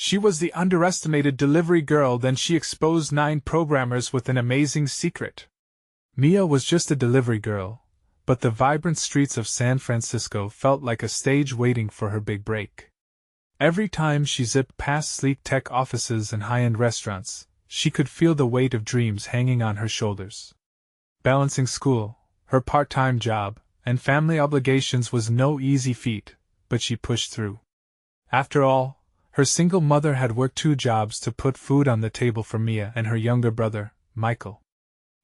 She was the underestimated delivery girl, then she exposed 9 programmers with an amazing secret. Mia was just a delivery girl, but the vibrant streets of San Francisco felt like a stage waiting for her big break. Every time she zipped past sleek tech offices and high-end restaurants, she could feel the weight of dreams hanging on her shoulders. Balancing school, her part-time job, and family obligations was no easy feat, but she pushed through. After all, her single mother had worked 2 jobs to put food on the table for Mia and her younger brother, Michael.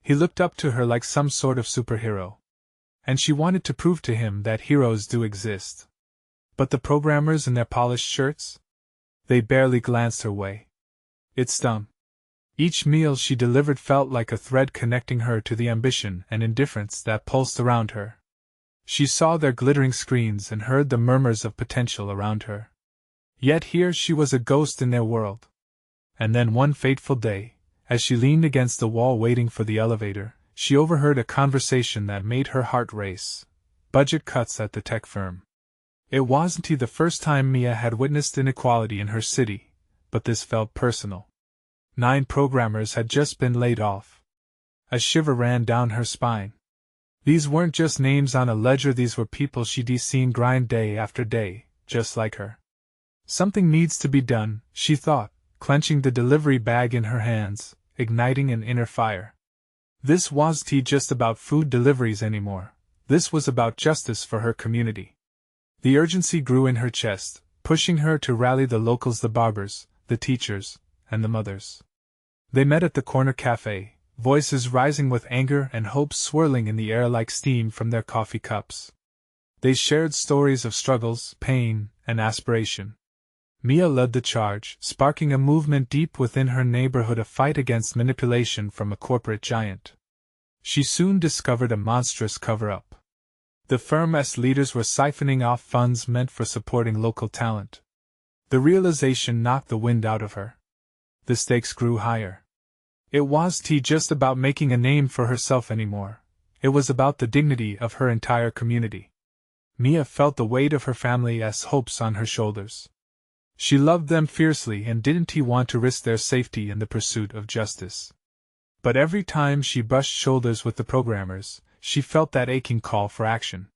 He looked up to her like some sort of superhero. And she wanted to prove to him that heroes do exist. But the programmers in their polished shirts? They barely glanced her way. It stung. Each meal she delivered felt like a thread connecting her to the ambition and indifference that pulsed around her. She saw their glittering screens and heard the murmurs of potential around her. Yet here she was a ghost in their world. And then one fateful day, as she leaned against the wall waiting for the elevator, she overheard a conversation that made her heart race. Budget cuts at the tech firm. It wasn't the first time Mia had witnessed inequality in her city, but this felt personal. 9 programmers had just been laid off. A shiver ran down her spine. These weren't just names on a ledger, these were people she'd seen grind day after day, just like her. Something needs to be done, she thought, clenching the delivery bag in her hands, igniting an inner fire. This wasn't just about food deliveries anymore. This was about justice for her community. The urgency grew in her chest, pushing her to rally the locals, the barbers, the teachers, and the mothers. They met at the corner cafe, voices rising with anger and hope swirling in the air like steam from their coffee cups. They shared stories of struggles, pain, and aspiration. Mia led the charge, sparking a movement deep within her neighborhood, a fight against manipulation from a corporate giant. She soon discovered a monstrous cover-up. The firm's leaders were siphoning off funds meant for supporting local talent. The realization knocked the wind out of her. The stakes grew higher. It wasn't just about making a name for herself anymore. It was about the dignity of her entire community. Mia felt the weight of her family's hopes on her shoulders. She loved them fiercely and didn't want to risk their safety in the pursuit of justice. But every time she brushed shoulders with the programmers, she felt that aching call for action.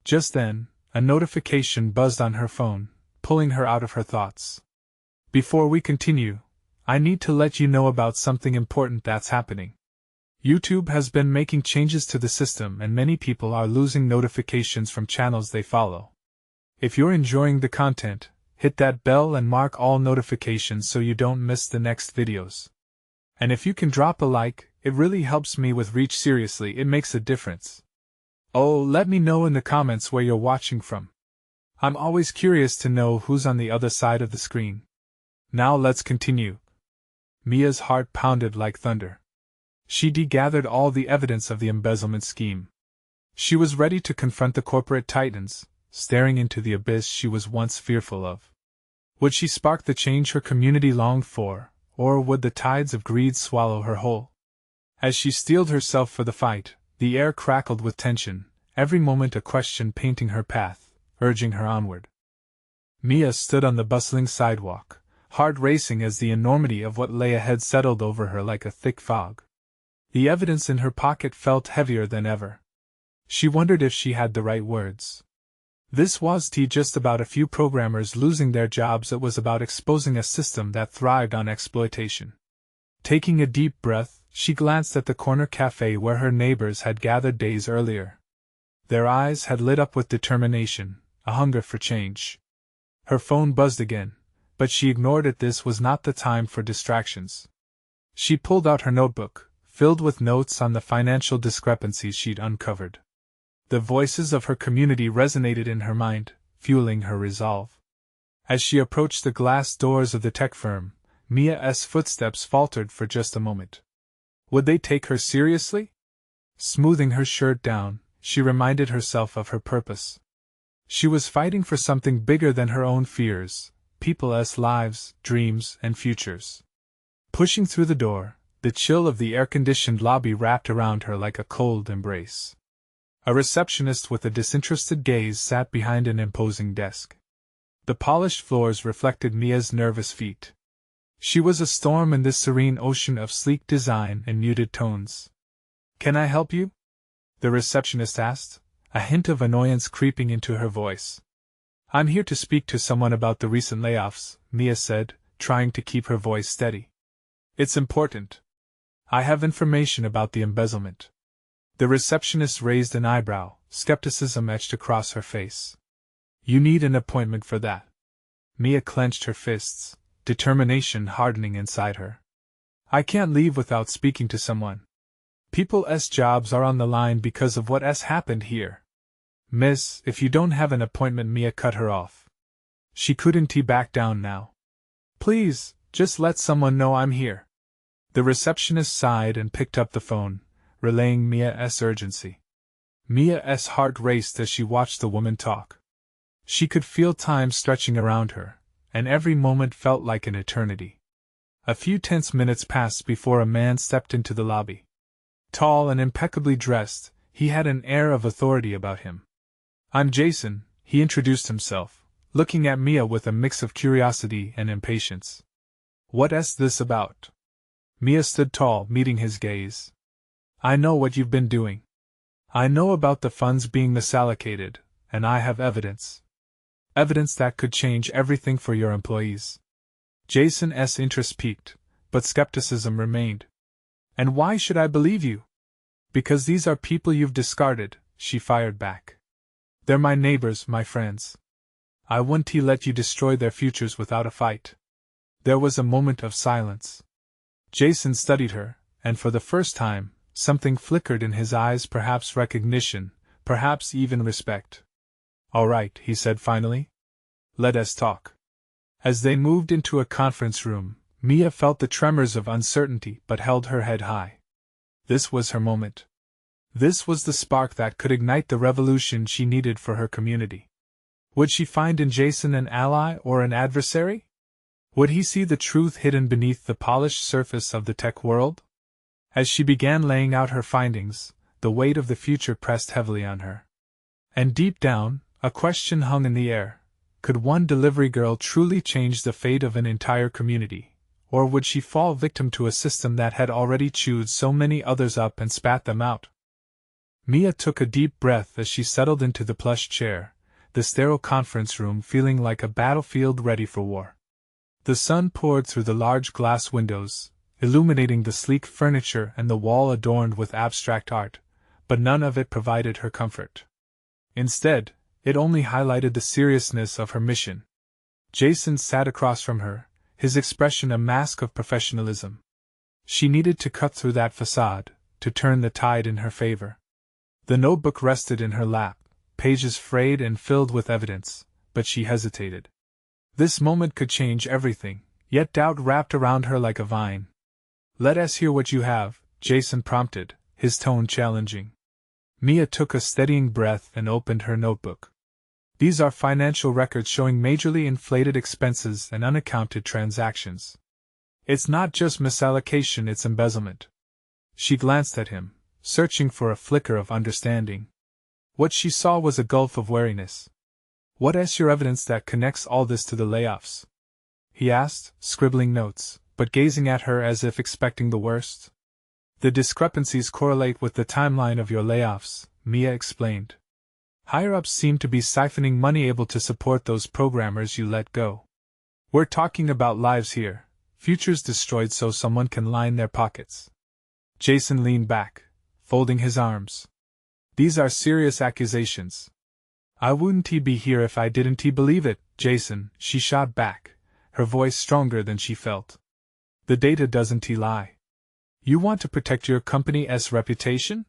Just then, a notification buzzed on her phone, pulling her out of her thoughts. Before we continue, I need to let you know about something important that's happening. YouTube has been making changes to the system and many people are losing notifications from channels they follow. If you're enjoying the content, hit that bell and mark all notifications so you don't miss the next videos. And if you can drop a like, it really helps me with reach. Seriously, it makes a difference. Oh, let me know in the comments where you're watching from. I'm always curious to know who's on the other side of the screen. Now let's continue. Mia's heart pounded like thunder. She'd gathered all the evidence of the embezzlement scheme. She was ready to confront the corporate titans, staring into the abyss she was once fearful of. Would she spark the change her community longed for, or would the tides of greed swallow her whole? As she steeled herself for the fight, the air crackled with tension, every moment a question painting her path, urging her onward. Mia stood on the bustling sidewalk, heart racing as the enormity of what lay ahead settled over her like a thick fog. The evidence in her pocket felt heavier than ever. She wondered if she had the right words. This wasn't just about a few programmers losing their jobs, it was about exposing a system that thrived on exploitation. Taking a deep breath, she glanced at the corner cafe where her neighbors had gathered days earlier. Their eyes had lit up with determination, a hunger for change. Her phone buzzed again, but she ignored it. This was not the time for distractions. She pulled out her notebook, filled with notes on the financial discrepancies she'd uncovered. The voices of her community resonated in her mind, fueling her resolve. As she approached the glass doors of the tech firm, Mia's footsteps faltered for just a moment. Would they take her seriously? Smoothing her shirt down, she reminded herself of her purpose. She was fighting for something bigger than her own fears, people's lives, dreams, and futures. Pushing through the door, the chill of the air-conditioned lobby wrapped around her like a cold embrace. A receptionist with a disinterested gaze sat behind an imposing desk. The polished floors reflected Mia's nervous feet. She was a storm in this serene ocean of sleek design and muted tones. "Can I help you?" the receptionist asked, a hint of annoyance creeping into her voice. "I'm here to speak to someone about the recent layoffs," Mia said, trying to keep her voice steady. "It's important. I have information about the embezzlement." The receptionist raised an eyebrow, skepticism etched across her face. "You need an appointment for that." Mia clenched her fists, determination hardening inside her. "I can't leave without speaking to someone. People's jobs are on the line because of what has happened here." "Miss, if you don't have an appointment," Mia cut her off. She couldn't back down now. "Please, just let someone know I'm here." The receptionist sighed and picked up the phone, relaying Mia's urgency. Mia's heart raced as she watched the woman talk. She could feel time stretching around her, and every moment felt like an eternity. A few tense minutes passed before a man stepped into the lobby. Tall and impeccably dressed, he had an air of authority about him. "I'm Jason," he introduced himself, looking at Mia with a mix of curiosity and impatience. "What's this about?" Mia stood tall, meeting his gaze. "I know what you've been doing. I know about the funds being misallocated, and I have evidence. Evidence that could change everything for your employees." Jason's interest peaked, but skepticism remained. "And why should I believe you?" "Because these are people you've discarded," she fired back. "They're my neighbors, my friends. I wouldn't let you destroy their futures without a fight." There was a moment of silence. Jason studied her, and for the first time, something flickered in his eyes, perhaps recognition, perhaps even respect. "All right," he said finally. "Let us talk." As they moved into a conference room, Mia felt the tremors of uncertainty but held her head high. This was her moment. This was the spark that could ignite the revolution she needed for her community. Would she find in Jason an ally or an adversary? Would he see the truth hidden beneath the polished surface of the tech world? As she began laying out her findings, the weight of the future pressed heavily on her. And deep down, a question hung in the air. Could one delivery girl truly change the fate of an entire community, or would she fall victim to a system that had already chewed so many others up and spat them out? Mia took a deep breath as she settled into the plush chair, the sterile conference room feeling like a battlefield ready for war. The sun poured through the large glass windows, illuminating the sleek furniture and the wall adorned with abstract art, but none of it provided her comfort. Instead, it only highlighted the seriousness of her mission. Jason sat across from her, his expression a mask of professionalism. She needed to cut through that facade, to turn the tide in her favor. The notebook rested in her lap, pages frayed and filled with evidence, but she hesitated. This moment could change everything, yet doubt wrapped around her like a vine. "Let us hear what you have," Jason prompted, his tone challenging. Mia took a steadying breath and opened her notebook. "These are financial records showing majorly inflated expenses and unaccounted transactions. It's not just misallocation, it's embezzlement." She glanced at him, searching for a flicker of understanding. What she saw was a gulf of wariness. "What is your evidence that connects all this to the layoffs?" he asked, scribbling notes, but gazing at her as if expecting the worst. "The discrepancies correlate with the timeline of your layoffs," Mia explained. "Higher-ups seem to be siphoning money able to support those programmers you let go. We're talking about lives here, futures destroyed so someone can line their pockets." Jason leaned back, folding his arms. "These are serious accusations. I wouldn't be here if I didn't believe it, Jason," she shot back, her voice stronger than she felt. "The data doesn't lie. You want to protect your company's reputation?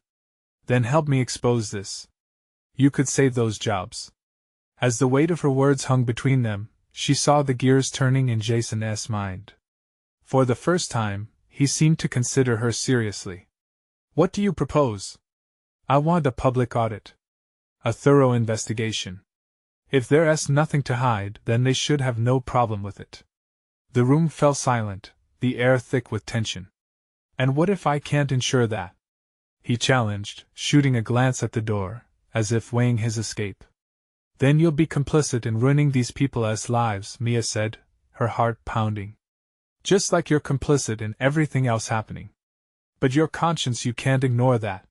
Then help me expose this. You could save those jobs." As the weight of her words hung between them, she saw the gears turning in Jason's mind. For the first time, he seemed to consider her seriously. "What do you propose?" "I want a public audit. A thorough investigation. If there's nothing to hide, then they should have no problem with it." The room fell silent, the air thick with tension. "And what if I can't ensure that?" he challenged, shooting a glance at the door, as if weighing his escape. Then you'll be complicit in ruining these people's lives, Mia said, her heart pounding. Just like you're complicit in everything else happening. But your conscience, you can't ignore that.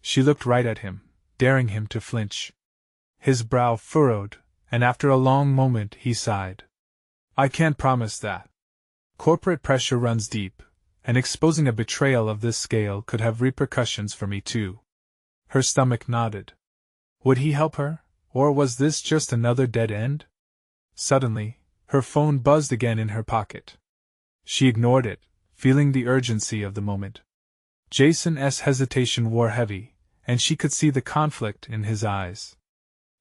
She looked right at him, daring him to flinch. His brow furrowed, and after a long moment he sighed. I can't promise that. Corporate pressure runs deep, and exposing a betrayal of this scale could have repercussions for me too. Her stomach nodded. Would he help her, or was this just another dead end? Suddenly, her phone buzzed again in her pocket. She ignored it, feeling the urgency of the moment. Jason's hesitation wore heavy, and she could see the conflict in his eyes.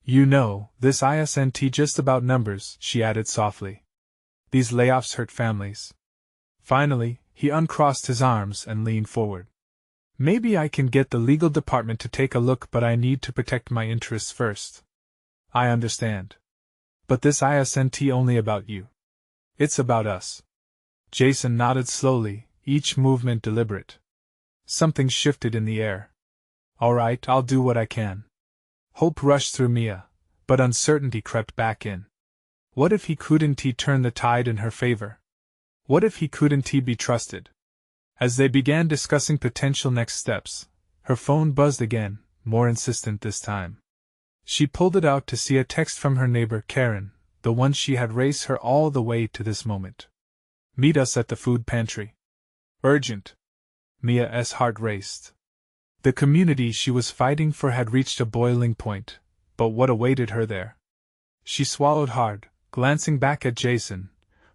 You know, this isn't just about numbers, she added softly. These layoffs hurt families. Finally, he uncrossed his arms and leaned forward. Maybe I can get the legal department to take a look, but I need to protect my interests first. I understand. But this isn't only about you. It's about us. Jason nodded slowly, each movement deliberate. Something shifted in the air. All right, I'll do what I can. Hope rushed through Mia, but uncertainty crept back in. What if he couldn't turn the tide in her favor? What if he couldn't be trusted? As they began discussing potential next steps, her phone buzzed again, more insistent this time. She pulled it out to see a text from her neighbor Karen, the one she had raced her all the way to this moment. Meet us at the food pantry. Urgent. Mia's heart raced. The community she was fighting for had reached a boiling point, but what awaited her there? She swallowed hard, glancing back at Jason,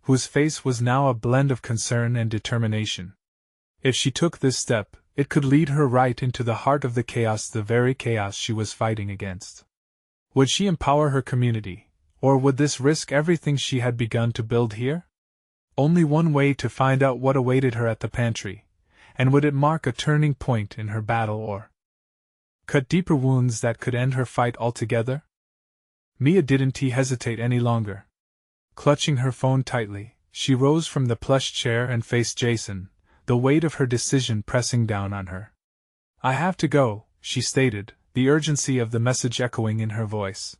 whose face was now a blend of concern and determination. If she took this step, it could lead her right into the heart of the chaos, the very chaos she was fighting against. Would she empower her community, or would this risk everything she had begun to build here? Only one way to find out what awaited her at the pantry, and would it mark a turning point in her battle or cut deeper wounds that could end her fight altogether? Mia didn't hesitate any longer. Clutching her phone tightly, she rose from the plush chair and faced Jason, the weight of her decision pressing down on her. I have to go, she stated, the urgency of the message echoing in her voice.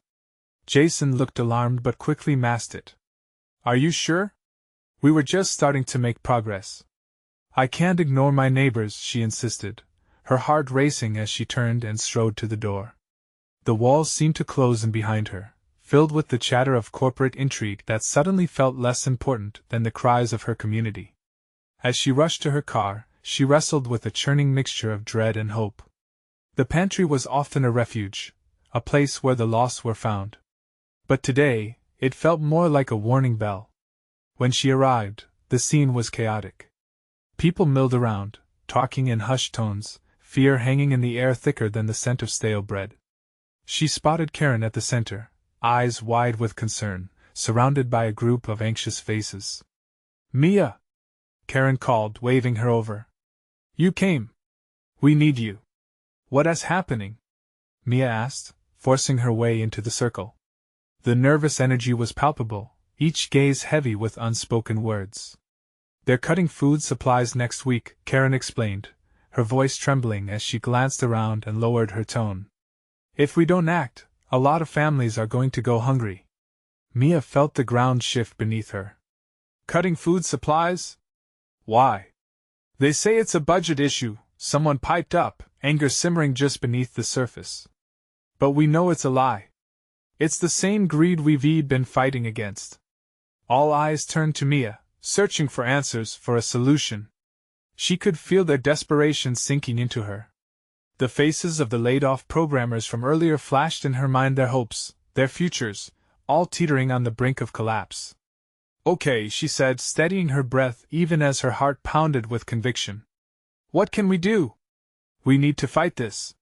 Jason looked alarmed but quickly masked it. Are you sure? We were just starting to make progress. I can't ignore my neighbors, she insisted, her heart racing as she turned and strode to the door. The walls seemed to close in behind her, filled with the chatter of corporate intrigue that suddenly felt less important than the cries of her community. As she rushed to her car, she wrestled with a churning mixture of dread and hope. The pantry was often a refuge, a place where the lost were found. But today, it felt more like a warning bell. When she arrived, the scene was chaotic. People milled around, talking in hushed tones, fear hanging in the air thicker than the scent of stale bread. She spotted Karen at the center, eyes wide with concern, surrounded by a group of anxious faces. Mia! Karen called, waving her over. You came. We need you. What's happening? Mia asked, forcing her way into the circle. The nervous energy was palpable, each gaze heavy with unspoken words. They're cutting food supplies next week, Karen explained, her voice trembling as she glanced around and lowered her tone. If we don't act, a lot of families are going to go hungry. Mia felt the ground shift beneath her. Cutting food supplies? Why? They say it's a budget issue, someone piped up, anger simmering just beneath the surface. But we know it's a lie. It's the same greed we've been fighting against. All eyes turned to Mia, searching for answers, for a solution. She could feel their desperation sinking into her. The faces of the laid-off programmers from earlier flashed in her mind, their hopes, their futures, all teetering on the brink of collapse. Okay, she said, steadying her breath even as her heart pounded with conviction. What can we do? We need to fight this.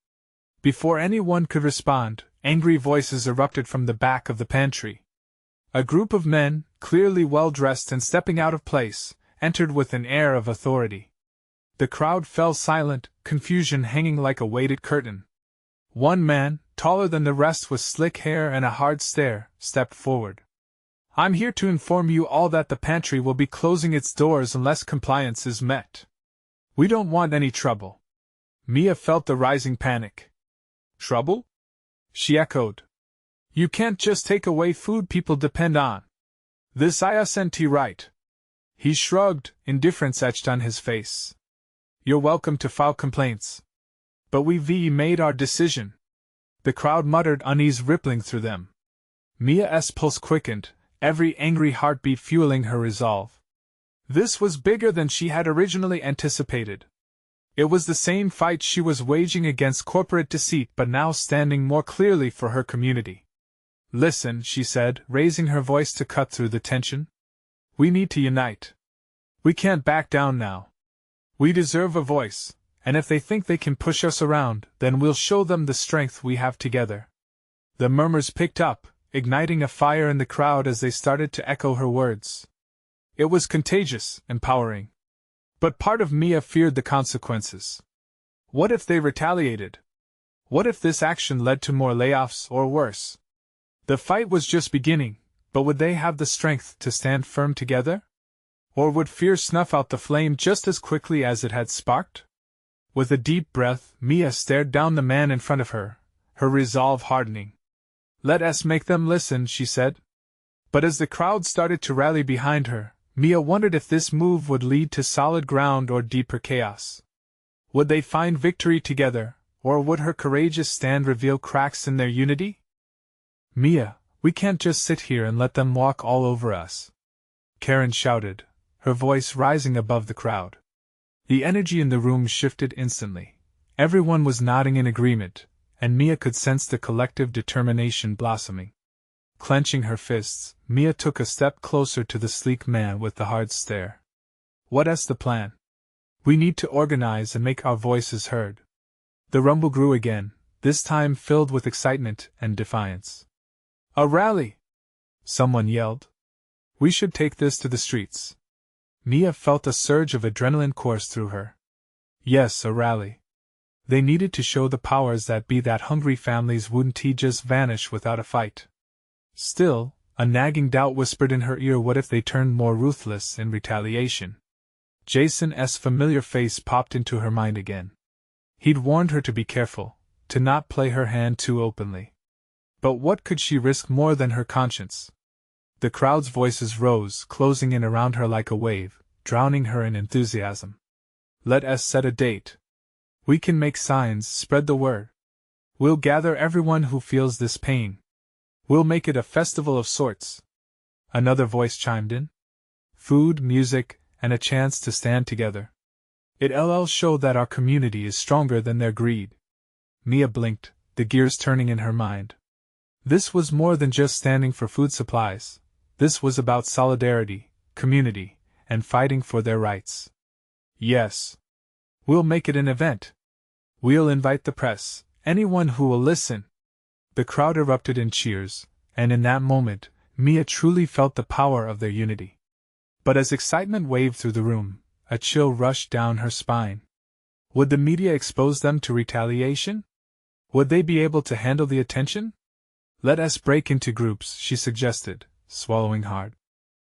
Before anyone could respond, angry voices erupted from the back of the pantry. A group of men, clearly well-dressed and stepping out of place, entered with an air of authority. The crowd fell silent, confusion hanging like a weighted curtain. One man, taller than the rest with slick hair and a hard stare, stepped forward. I'm here to inform you all that the pantry will be closing its doors unless compliance is met. We don't want any trouble. Mia felt the rising panic. Trouble? She echoed. You can't just take away food people depend on. This isn't right. He shrugged, indifference etched on his face. You're welcome to file complaints. But we've made our decision. The crowd muttered, unease rippling through them. Mia's pulse quickened, every angry heartbeat fueling her resolve. This was bigger than she had originally anticipated. It was the same fight she was waging against corporate deceit, but now standing more clearly for her community. Listen, she said, raising her voice to cut through the tension. We need to unite. We can't back down now. We deserve a voice, and if they think they can push us around, then we'll show them the strength we have together. The murmurs picked up, igniting a fire in the crowd as they started to echo her words. It was contagious, empowering. But part of Mia feared the consequences. What if they retaliated? What if this action led to more layoffs or worse? The fight was just beginning, but would they have the strength to stand firm together? Or would fear snuff out the flame just as quickly as it had sparked? With a deep breath, Mia stared down the man in front of her, her resolve hardening. Let us make them listen, she said. But as the crowd started to rally behind her, Mia wondered if this move would lead to solid ground or deeper chaos. Would they find victory together, or would her courageous stand reveal cracks in their unity? Mia, we can't just sit here and let them walk all over us. Karen shouted, her voice rising above the crowd. The energy in the room shifted instantly. Everyone was nodding in agreement, and Mia could sense the collective determination blossoming. Clenching her fists, Mia took a step closer to the sleek man with the hard stare. What's the plan? We need to organize and make our voices heard. The rumble grew again, this time filled with excitement and defiance. A rally! Someone yelled. We should take this to the streets. Mia felt a surge of adrenaline course through her. Yes, a rally. They needed to show the powers that be that hungry families wouldn't just vanish without a fight. Still, a nagging doubt whispered in her ear, what if they turned more ruthless in retaliation? Jason's familiar face popped into her mind again. He'd warned her to be careful, to not play her hand too openly. But what could she risk more than her conscience? The crowd's voices rose, closing in around her like a wave, drowning her in enthusiasm. Let us set a date. We can make signs, spread the word. We'll gather everyone who feels this pain. We'll make it a festival of sorts. Another voice chimed in. Food, music, and a chance to stand together. It'll show that our community is stronger than their greed. Mia blinked, the gears turning in her mind. This was more than just standing for food supplies. This was about solidarity, community, and fighting for their rights. Yes. We'll make it an event. We'll invite the press, anyone who will listen. The crowd erupted in cheers, and in that moment, Mia truly felt the power of their unity. But as excitement waved through the room, a chill rushed down her spine. Would the media expose them to retaliation? Would they be able to handle the attention? Let us break into groups, she suggested, swallowing hard.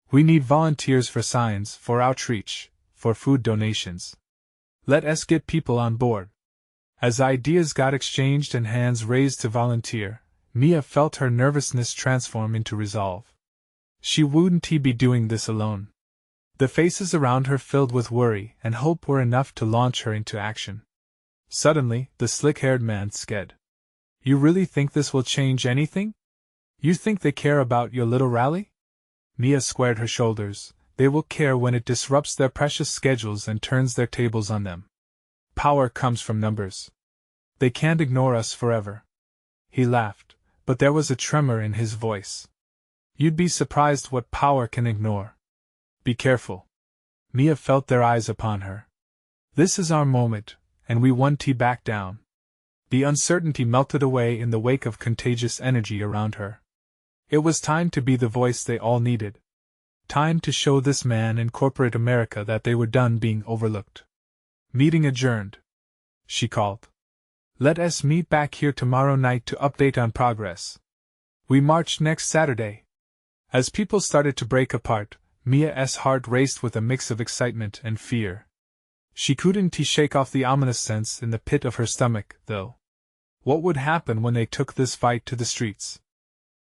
We need volunteers for signs, for outreach, for food donations. Let us get people on board. As ideas got exchanged and hands raised to volunteer, Mia felt her nervousness transform into resolve. She wouldn't be doing this alone. The faces around her filled with worry and hope were enough to launch her into action. Suddenly, the slick-haired man said, You really think this will change anything? You think they care about your little rally? Mia squared her shoulders. They will care when it disrupts their precious schedules and turns their tables on them. Power comes from numbers. They can't ignore us forever. He laughed, but there was a tremor in his voice. You'd be surprised what power can ignore. Be careful. Mia felt their eyes upon her. This is our moment, and we won't back down. The uncertainty melted away in the wake of contagious energy around her. It was time to be the voice they all needed. Time to show this man in corporate America that they were done being overlooked. Meeting adjourned. She called. Let us meet back here tomorrow night to update on progress. We march next Saturday. As people started to break apart, Mia's heart raced with a mix of excitement and fear. She couldn't shake off the ominous sense in the pit of her stomach, though. What would happen when they took this fight to the streets?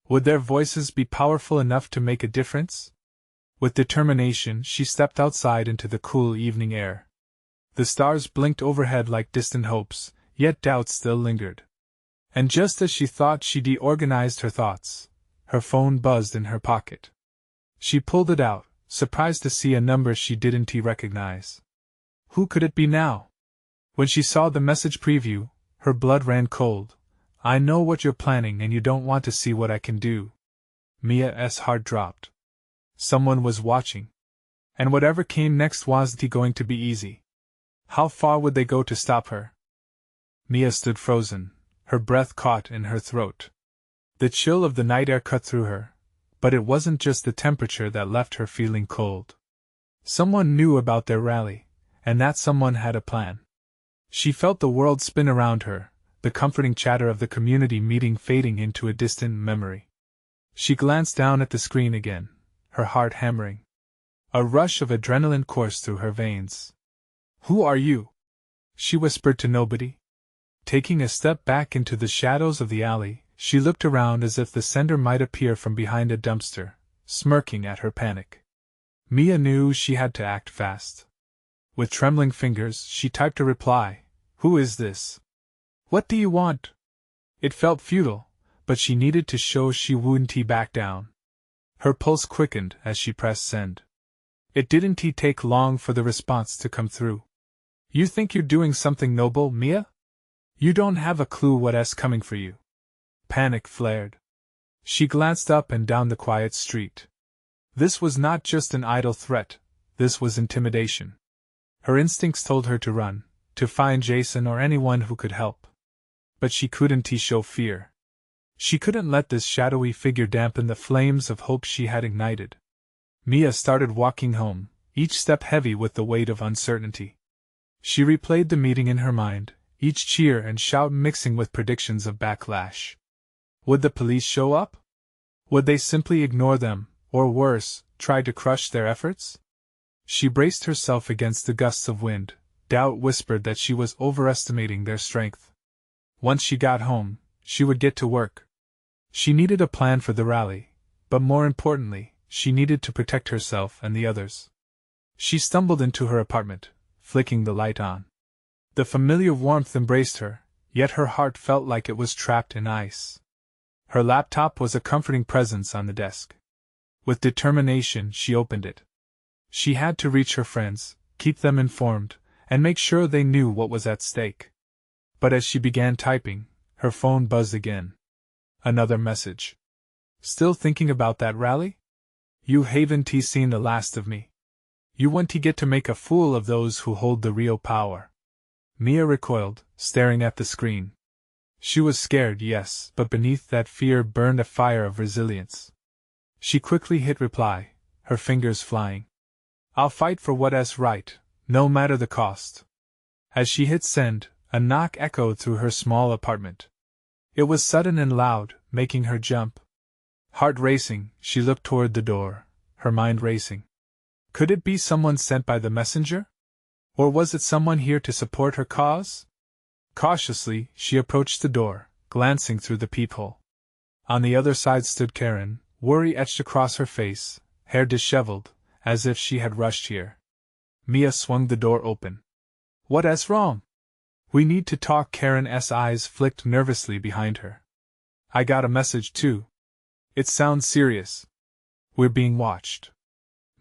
Would their voices be powerful enough to make a difference? With determination, she stepped outside into the cool evening air. The stars blinked overhead like distant hopes, yet doubt still lingered. And just as she thought she deorganized her thoughts, her phone buzzed in her pocket. She pulled it out, surprised to see a number she didn't recognize. Who could it be now? When she saw the message preview, her blood ran cold. I know what you're planning and you don't want to see what I can do. Mia's heart dropped. Someone was watching. And whatever came next wasn't going to be easy. How far would they go to stop her? Mia stood frozen, her breath caught in her throat. The chill of the night air cut through her, but it wasn't just the temperature that left her feeling cold. Someone knew about their rally, and that someone had a plan. She felt the world spin around her, the comforting chatter of the community meeting fading into a distant memory. She glanced down at the screen again, her heart hammering. A rush of adrenaline coursed through her veins. Who are you? She whispered to nobody. Taking a step back into the shadows of the alley, she looked around as if the sender might appear from behind a dumpster, smirking at her panic. Mia knew she had to act fast. With trembling fingers, she typed a reply. Who is this? What do you want? It felt futile, but she needed to show she wouldn't back down. Her pulse quickened as she pressed send. It didn't take long for the response to come through. You think you're doing something noble, Mia? You don't have a clue what's coming for you. Panic flared. She glanced up and down the quiet street. This was not just an idle threat, this was intimidation. Her instincts told her to run, to find Jason or anyone who could help. But she couldn't show fear. She couldn't let this shadowy figure dampen the flames of hope she had ignited. Mia started walking home, each step heavy with the weight of uncertainty. She replayed the meeting in her mind, each cheer and shout mixing with predictions of backlash. Would the police show up? Would they simply ignore them, or worse, try to crush their efforts? She braced herself against the gusts of wind. Doubt whispered that she was overestimating their strength. Once she got home, she would get to work. She needed a plan for the rally, but more importantly, she needed to protect herself and the others. She stumbled into her apartment, flicking the light on. The familiar warmth embraced her, yet her heart felt like it was trapped in ice. Her laptop was a comforting presence on the desk. With determination, she opened it. She had to reach her friends, keep them informed, and make sure they knew what was at stake. But as she began typing, her phone buzzed again. Another message. Still thinking about that rally? You haven't seen the last of me. You want to get to make a fool of those who hold the real power. Mia recoiled, staring at the screen. She was scared, yes, but beneath that fear burned a fire of resilience. She quickly hit reply, her fingers flying. I'll fight for what's right, no matter the cost. As she hit send, a knock echoed through her small apartment. It was sudden and loud, making her jump. Heart racing, she looked toward the door, her mind racing. Could it be someone sent by the messenger? Or was it someone here to support her cause? Cautiously, she approached the door, glancing through the peephole. On the other side stood Karen, worry etched across her face, hair disheveled, as if she had rushed here. Mia swung the door open. What's wrong? We need to talk. Karen's eyes flicked nervously behind her. I got a message too. It sounds serious. We're being watched.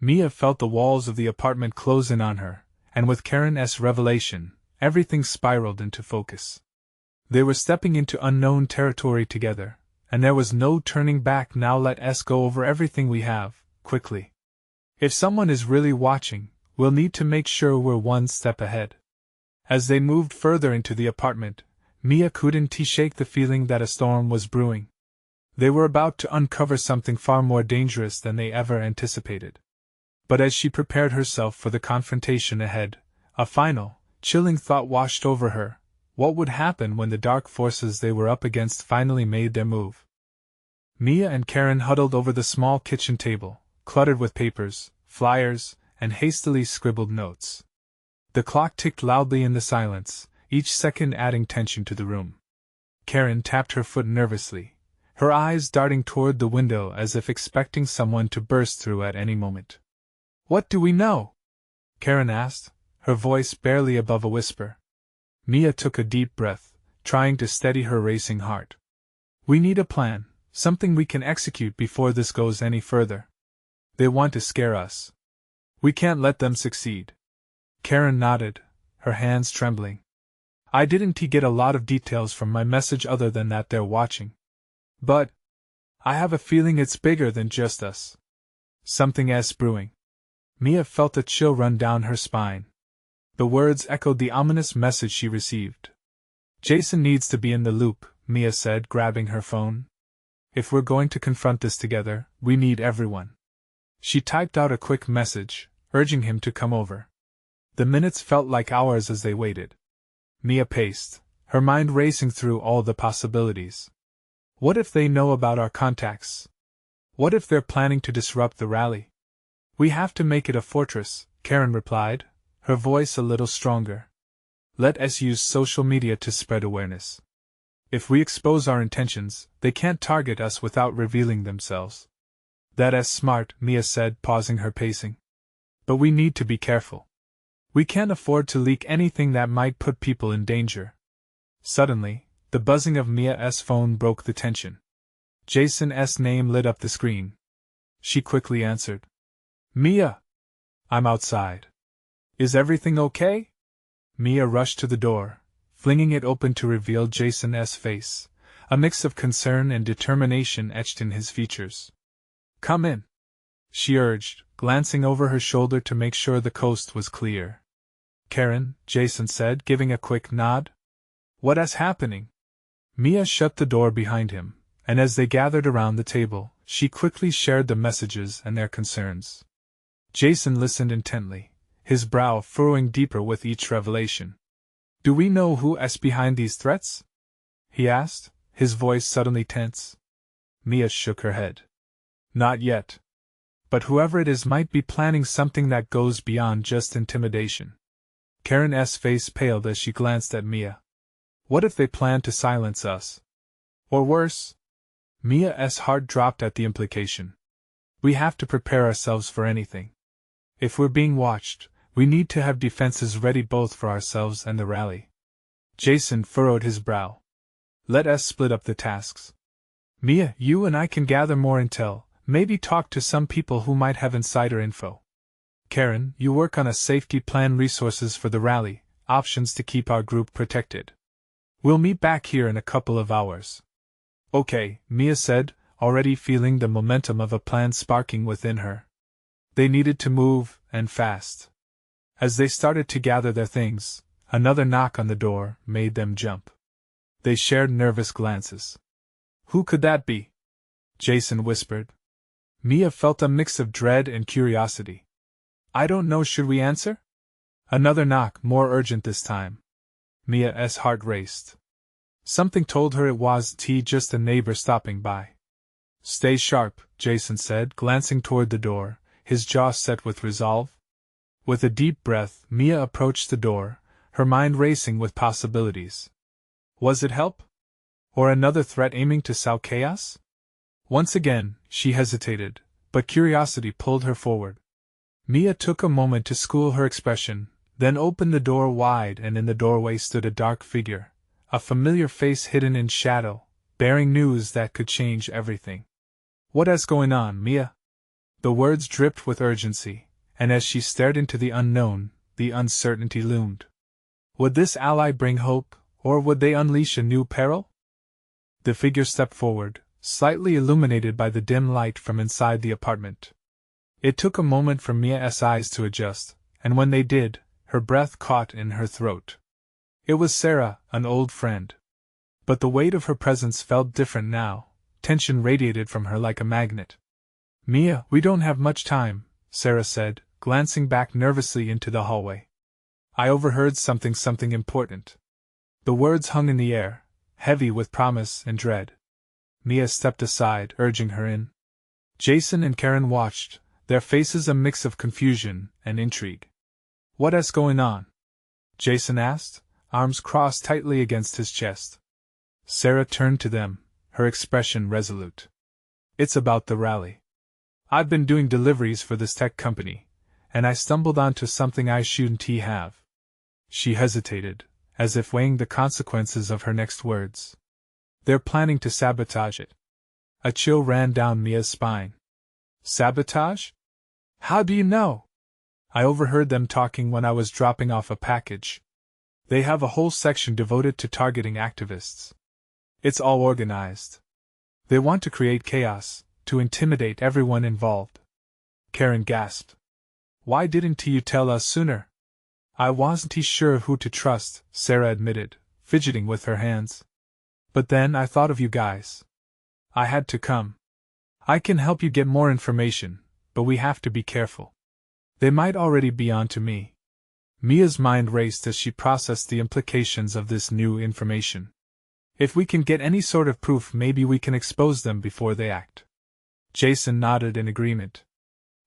Mia felt the walls of the apartment close in on her, and with Karen's revelation, everything spiraled into focus. They were stepping into unknown territory together, and there was no turning back now. Let's go over everything we have, quickly. If someone is really watching, we'll need to make sure we're one step ahead. As they moved further into the apartment, Mia couldn't shake the feeling that a storm was brewing. They were about to uncover something far more dangerous than they ever anticipated. But as she prepared herself for the confrontation ahead, a final, chilling thought washed over her. What would happen when the dark forces they were up against finally made their move? Mia and Karen huddled over the small kitchen table, cluttered with papers, flyers, and hastily scribbled notes. The clock ticked loudly in the silence, each second adding tension to the room. Karen tapped her foot nervously, her eyes darting toward the window as if expecting someone to burst through at any moment. What do we know? Karen asked, her voice barely above a whisper. Mia took a deep breath, trying to steady her racing heart. We need a plan, something we can execute before this goes any further. They want to scare us. We can't let them succeed. Karen nodded, her hands trembling. I didn't get a lot of details from my message other than that they're watching. But I have a feeling it's bigger than just us. Something is brewing. Mia felt a chill run down her spine. The words echoed the ominous message she received. Jason needs to be in the loop, Mia said, grabbing her phone. If we're going to confront this together, we need everyone. She typed out a quick message, urging him to come over. The minutes felt like hours as they waited. Mia paced, her mind racing through all the possibilities. What if they know about our contacts? What if they're planning to disrupt the rally? We have to make it a fortress, Karen replied, her voice a little stronger. Let us use social media to spread awareness. If we expose our intentions, they can't target us without revealing themselves. That's smart, Mia said, pausing her pacing. But we need to be careful. We can't afford to leak anything that might put people in danger. Suddenly, the buzzing of Mia's phone broke the tension. Jason's name lit up the screen. She quickly answered. Mia! I'm outside. Is everything okay? Mia rushed to the door, flinging it open to reveal Jason's face, a mix of concern and determination etched in his features. Come in, she urged, glancing over her shoulder to make sure the coast was clear. Karen, Jason said, giving a quick nod. What is happening? Mia shut the door behind him, and as they gathered around the table, she quickly shared the messages and their concerns. Jason listened intently, his brow furrowing deeper with each revelation. Do we know who is behind these threats? He asked, his voice suddenly tense. Mia shook her head. Not yet. But whoever it is might be planning something that goes beyond just intimidation. Karen's face paled as she glanced at Mia. What if they plan to silence us? Or worse? Mia's heart dropped at the implication. We have to prepare ourselves for anything. If we're being watched, we need to have defenses ready both for ourselves and the rally. Jason furrowed his brow. Let us split up the tasks. Mia, you and I can gather more intel, maybe talk to some people who might have insider info. Karen, you work on a safety plan, resources for the rally, options to keep our group protected. We'll meet back here in a couple of hours. Okay, Mia said, already feeling the momentum of a plan sparking within her. They needed to move, and fast. As they started to gather their things, another knock on the door made them jump. They shared nervous glances. Who could that be? Jason whispered. Mia felt a mix of dread and curiosity. I don't know, should we answer? Another knock, more urgent this time. Mia's heart raced. Something told her it was just a neighbor stopping by. Stay sharp, Jason said, glancing toward the door, his jaw set with resolve. With a deep breath, Mia approached the door, her mind racing with possibilities. Was it help? Or another threat aiming to sow chaos? Once again, she hesitated, but curiosity pulled her forward. Mia took a moment to school her expression, then opened the door wide, and in the doorway stood a dark figure, a familiar face hidden in shadow, bearing news that could change everything. What is going on, Mia? The words dripped with urgency, and as she stared into the unknown, the uncertainty loomed. Would this ally bring hope, or would they unleash a new peril? The figure stepped forward, slightly illuminated by the dim light from inside the apartment. It took a moment for Mia's eyes to adjust, and when they did, her breath caught in her throat. It was Sarah, an old friend. But the weight of her presence felt different now, tension radiated from her like a magnet. Mia, we don't have much time, Sarah said, glancing back nervously into the hallway. I overheard something important. The words hung in the air, heavy with promise and dread. Mia stepped aside, urging her in. Jason and Karen watched, their faces a mix of confusion and intrigue. What is going on? Jason asked, arms crossed tightly against his chest. Sarah turned to them, her expression resolute. It's about the rally. I've been doing deliveries for this tech company, and I stumbled onto something I shouldn't have. She hesitated, as if weighing the consequences of her next words. They're planning to sabotage it. A chill ran down Mia's spine. Sabotage? How do you know? I overheard them talking when I was dropping off a package. They have a whole section devoted to targeting activists. It's all organized. They want to create chaos, to intimidate everyone involved. Karen gasped. Why didn't you tell us sooner? I wasn't sure who to trust, Sarah admitted, fidgeting with her hands. But then I thought of you guys. I had to come. I can help you get more information, but we have to be careful. They might already be on to me. Mia's mind raced as she processed the implications of this new information. If we can get any sort of proof, maybe we can expose them before they act. Jason nodded in agreement.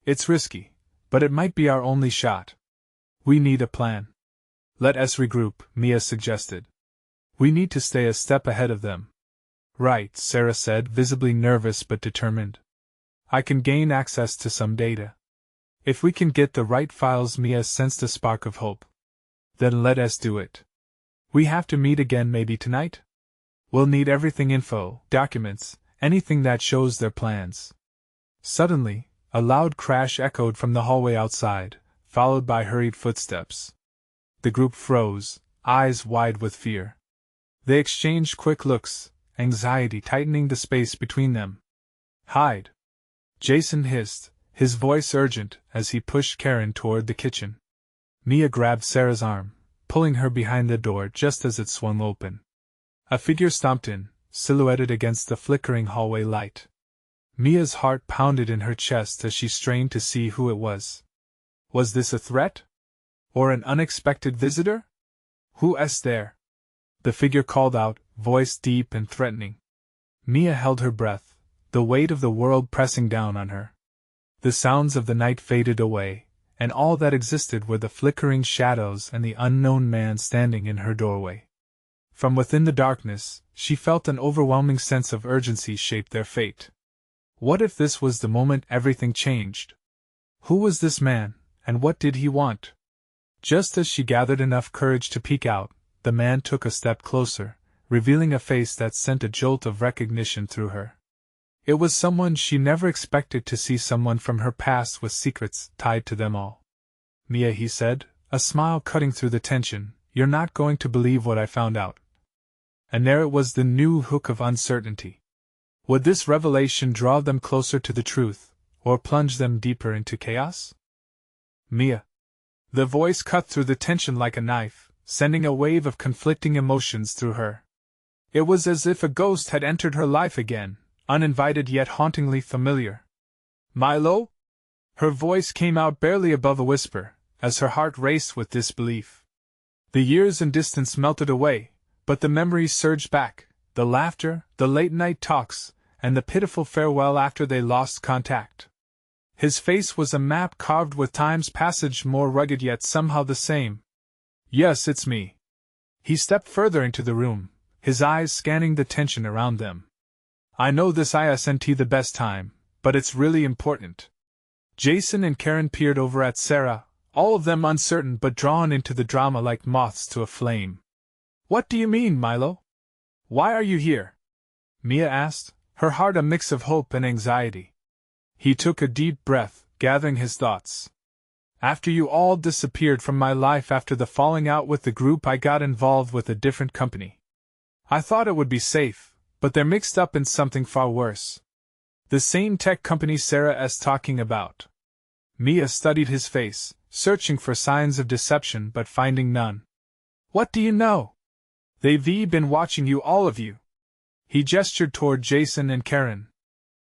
It's risky, but it might be our only shot. We need a plan. Let us regroup, Mia suggested. We need to stay a step ahead of them. Right, Sarah said, visibly nervous but determined. I can gain access to some data. If we can get the right files, Mia sensed a spark of hope. Then let us do it. We have to meet again maybe tonight? We'll need everything, info, documents, anything that shows their plans. Suddenly, a loud crash echoed from the hallway outside, followed by hurried footsteps. The group froze, eyes wide with fear. They exchanged quick looks, anxiety tightening the space between them. Hide! Jason hissed, his voice urgent, as he pushed Karen toward the kitchen. Mia grabbed Sarah's arm, pulling her behind the door just as it swung open. A figure stomped in, silhouetted against the flickering hallway light. Mia's heart pounded in her chest as she strained to see who it was. Was this a threat? Or an unexpected visitor? Who's there? The figure called out, voice deep and threatening. Mia held her breath, the weight of the world pressing down on her. The sounds of the night faded away, and all that existed were the flickering shadows and the unknown man standing in her doorway. From within the darkness, she felt an overwhelming sense of urgency shape their fate. What if this was the moment everything changed? Who was this man, and what did he want? Just as she gathered enough courage to peek out, the man took a step closer, revealing a face that sent a jolt of recognition through her. It was someone she never expected to see, someone from her past with secrets tied to them all. Mia, he said, a smile cutting through the tension, you're not going to believe what I found out. And there it was, the new hook of uncertainty. Would this revelation draw them closer to the truth, or plunge them deeper into chaos? Mia. The voice cut through the tension like a knife, sending a wave of conflicting emotions through her. It was as if a ghost had entered her life again, uninvited yet hauntingly familiar. Milo? Her voice came out barely above a whisper, as her heart raced with disbelief. The years and distance melted away, but the memories surged back, the laughter, the late-night talks, and the pitiful farewell after they lost contact. His face was a map carved with time's passage, more rugged yet somehow the same. Yes, it's me. He stepped further into the room, his eyes scanning the tension around them. I know this isn't the best time, but it's really important. Jason and Karen peered over at Sarah, all of them uncertain but drawn into the drama like moths to a flame. What do you mean, Milo? Why are you here? Mia asked, her heart a mix of hope and anxiety. He took a deep breath, gathering his thoughts. After you all disappeared from my life after the falling out with the group, I got involved with a different company. I thought it would be safe, but they're mixed up in something far worse. The same tech company Sarah's talking about. Mia studied his face, searching for signs of deception but finding none. What do you know? They've been watching you, all of you. He gestured toward Jason and Karen.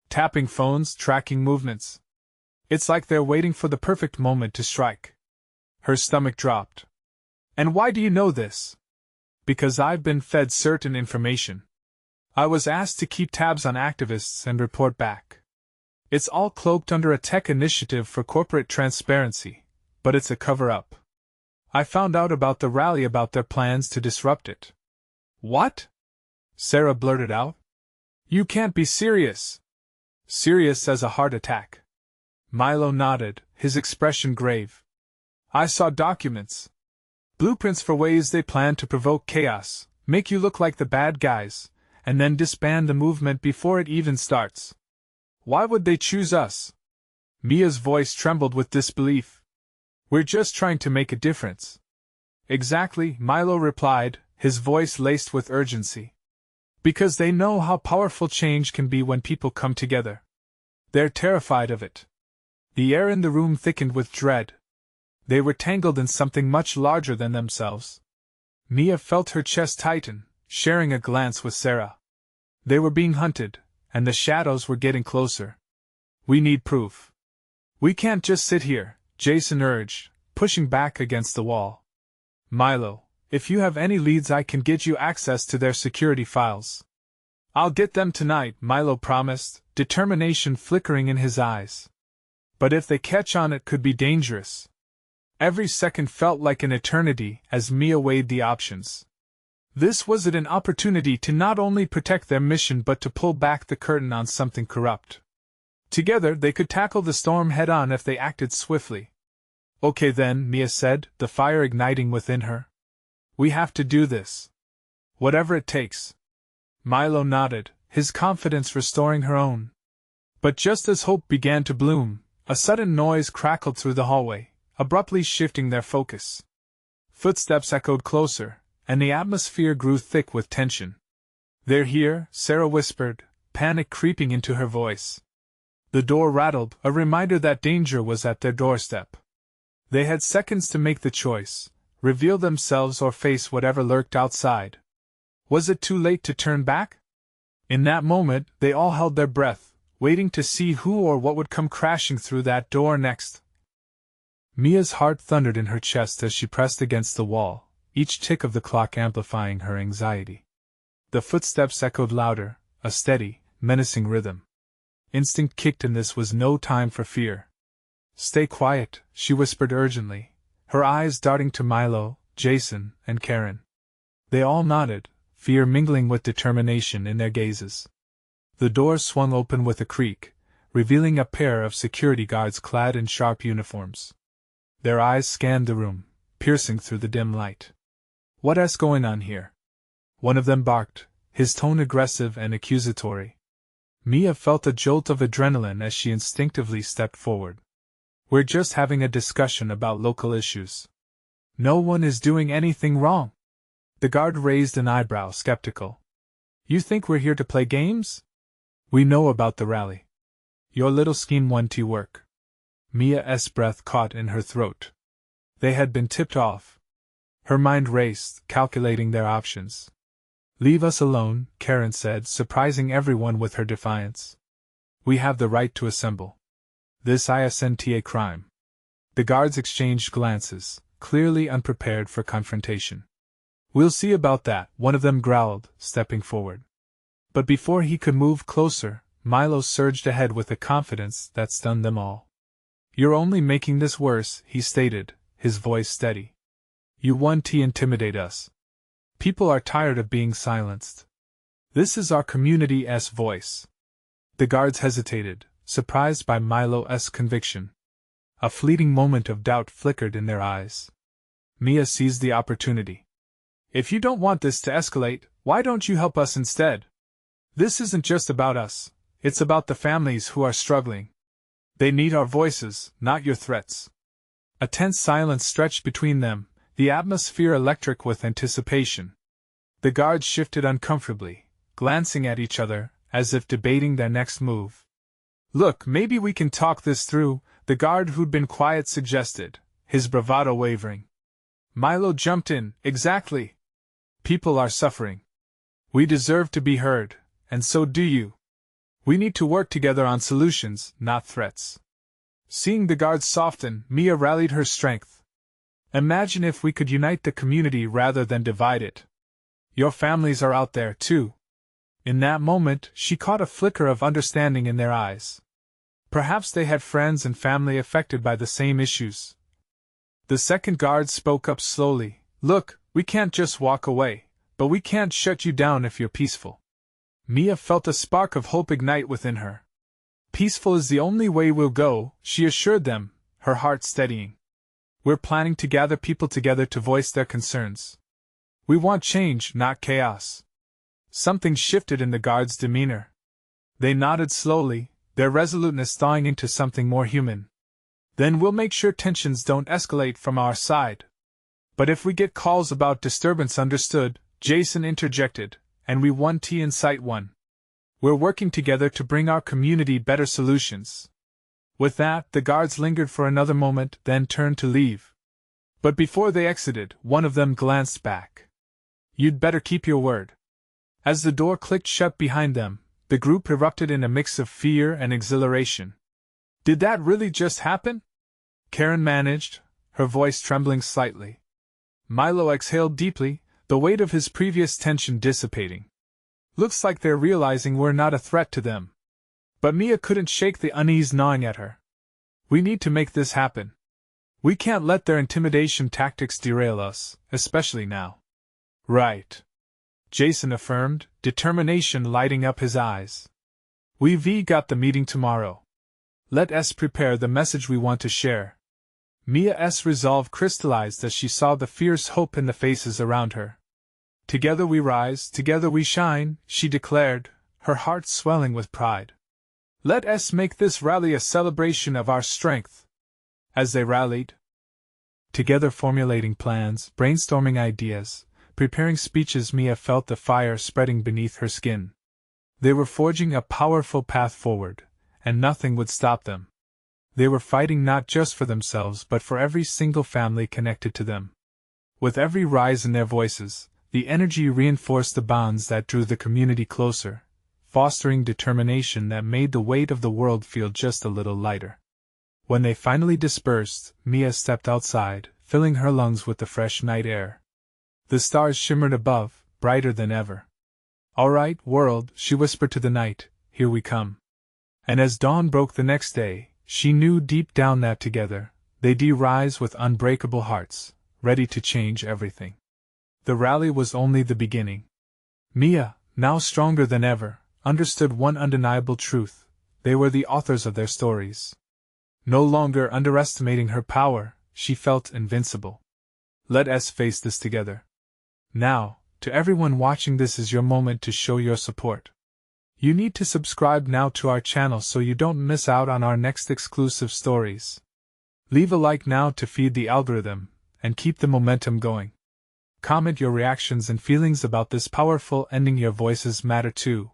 Tapping phones, tracking movements. It's like they're waiting for the perfect moment to strike. Her stomach dropped. And why do you know this? Because I've been fed certain information. I was asked to keep tabs on activists and report back. It's all cloaked under a tech initiative for corporate transparency, but it's a cover-up. I found out about the rally, about their plans to disrupt it. What? Sarah blurted out. You can't be serious. Serious as a heart attack. Milo nodded, his expression grave. I saw documents. Blueprints for ways they plan to provoke chaos, make you look like the bad guys, and then disband the movement before it even starts. Why would they choose us? Mia's voice trembled with disbelief. We're just trying to make a difference. Exactly, Milo replied, his voice laced with urgency. Because they know how powerful change can be when people come together. They're terrified of it. The air in the room thickened with dread. They were tangled in something much larger than themselves. Mia felt her chest tighten, sharing a glance with Sarah. They were being hunted, and the shadows were getting closer. We need proof. We can't just sit here, Jason urged, pushing back against the wall. Milo, if you have any leads, I can get you access to their security files. I'll get them tonight, Milo promised, determination flickering in his eyes. But if they catch on, it could be dangerous. Every second felt like an eternity as Mia weighed the options. This was an opportunity to not only protect their mission but to pull back the curtain on something corrupt. Together they could tackle the storm head-on if they acted swiftly. Okay then, Mia said, the fire igniting within her. We have to do this. Whatever it takes. Milo nodded, his confidence restoring her own. But just as hope began to bloom, a sudden noise crackled through the hallway, abruptly shifting their focus. Footsteps echoed closer, and the atmosphere grew thick with tension. They're here, Sarah whispered, panic creeping into her voice. The door rattled, a reminder that danger was at their doorstep. They had seconds to make the choice, reveal themselves or face whatever lurked outside. Was it too late to turn back? In that moment, they all held their breath, waiting to see who or what would come crashing through that door next. Mia's heart thundered in her chest as she pressed against the wall, each tick of the clock amplifying her anxiety. The footsteps echoed louder, a steady, menacing rhythm. Instinct kicked, and this was no time for fear. Stay quiet, she whispered urgently, her eyes darting to Milo, Jason, and Karen. They all nodded, fear mingling with determination in their gazes. The door swung open with a creak, revealing a pair of security guards clad in sharp uniforms. Their eyes scanned the room, piercing through the dim light. What's going on here? One of them barked, his tone aggressive and accusatory. Mia felt a jolt of adrenaline as she instinctively stepped forward. We're just having a discussion about local issues. No one is doing anything wrong. The guard raised an eyebrow, skeptical. You think we're here to play games? We know about the rally. Your little scheme went to work. Mia's breath caught in her throat. They had been tipped off. Her mind raced, calculating their options. Leave us alone, Karen said, surprising everyone with her defiance. We have the right to assemble. This isn't a crime. The guards exchanged glances, clearly unprepared for confrontation. We'll see about that, one of them growled, stepping forward. But before he could move closer, Milo surged ahead with a confidence that stunned them all. You're only making this worse, he stated, his voice steady. You want to intimidate us. People are tired of being silenced. This is our community's voice. The guards hesitated, surprised by Milo's conviction. A fleeting moment of doubt flickered in their eyes. Mia seized the opportunity. If you don't want this to escalate, why don't you help us instead? This isn't just about us, it's about the families who are struggling. They need our voices, not your threats. A tense silence stretched between them, the atmosphere electric with anticipation. The guards shifted uncomfortably, glancing at each other, as if debating their next move. Look, maybe we can talk this through, the guard who'd been quiet suggested, his bravado wavering. Milo jumped in, exactly. People are suffering. We deserve to be heard, and so do you. We need to work together on solutions, not threats. Seeing the guards soften, Mia rallied her strength. Imagine if we could unite the community rather than divide it. Your families are out there, too. In that moment, she caught a flicker of understanding in their eyes. Perhaps they had friends and family affected by the same issues. The second guard spoke up slowly. Look, we can't just walk away, but we can't shut you down if you're peaceful. Mia felt a spark of hope ignite within her. Peaceful is the only way we'll go, she assured them, her heart steadying. We're planning to gather people together to voice their concerns. We want change, not chaos. Something shifted in the guards' demeanor. They nodded slowly, their resoluteness thawing into something more human. Then we'll make sure tensions don't escalate from our side. But if we get calls about disturbance, understood, Jason interjected, and we want T in sight one. We're working together to bring our community better solutions. With that, the guards lingered for another moment, then turned to leave. But before they exited, one of them glanced back. You'd better keep your word. As the door clicked shut behind them, the group erupted in a mix of fear and exhilaration. Did that really just happen? Karen managed, her voice trembling slightly. Milo exhaled deeply, the weight of his previous tension dissipating. Looks like they're realizing we're not a threat to them. But Mia couldn't shake the unease gnawing at her. We need to make this happen. We can't let their intimidation tactics derail us, especially now. Right. Jason affirmed, determination lighting up his eyes. We've got the meeting tomorrow. Let us prepare the message we want to share. Mia's resolve crystallized as she saw the fierce hope in the faces around her. Together we rise, together we shine, she declared, her heart swelling with pride. Let us make this rally a celebration of our strength. As they rallied, together formulating plans, brainstorming ideas, preparing speeches, Mia felt the fire spreading beneath her skin. They were forging a powerful path forward, and nothing would stop them. They were fighting not just for themselves but for every single family connected to them. With every rise in their voices, the energy reinforced the bonds that drew the community closer, fostering determination that made the weight of the world feel just a little lighter. When they finally dispersed, Mia stepped outside, filling her lungs with the fresh night air. The stars shimmered above, brighter than ever. All right, world, she whispered to the night, here we come. And as dawn broke the next day, she knew deep down that together, they'd rise with unbreakable hearts, ready to change everything. The rally was only the beginning. Mia, now stronger than ever, understood one undeniable truth: they were the authors of their stories. No longer underestimating her power, she felt invincible. Let us face this together. Now, to everyone watching, this is your moment to show your support. You need to subscribe now to our channel so you don't miss out on our next exclusive stories. Leave a like now to feed the algorithm, and keep the momentum going. Comment your reactions and feelings about this powerful ending, your voices matter too.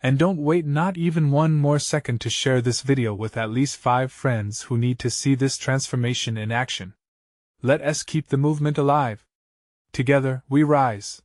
And don't wait not even one more second to share this video with at least 5 friends who need to see this transformation in action. Let us keep the movement alive. Together, we rise.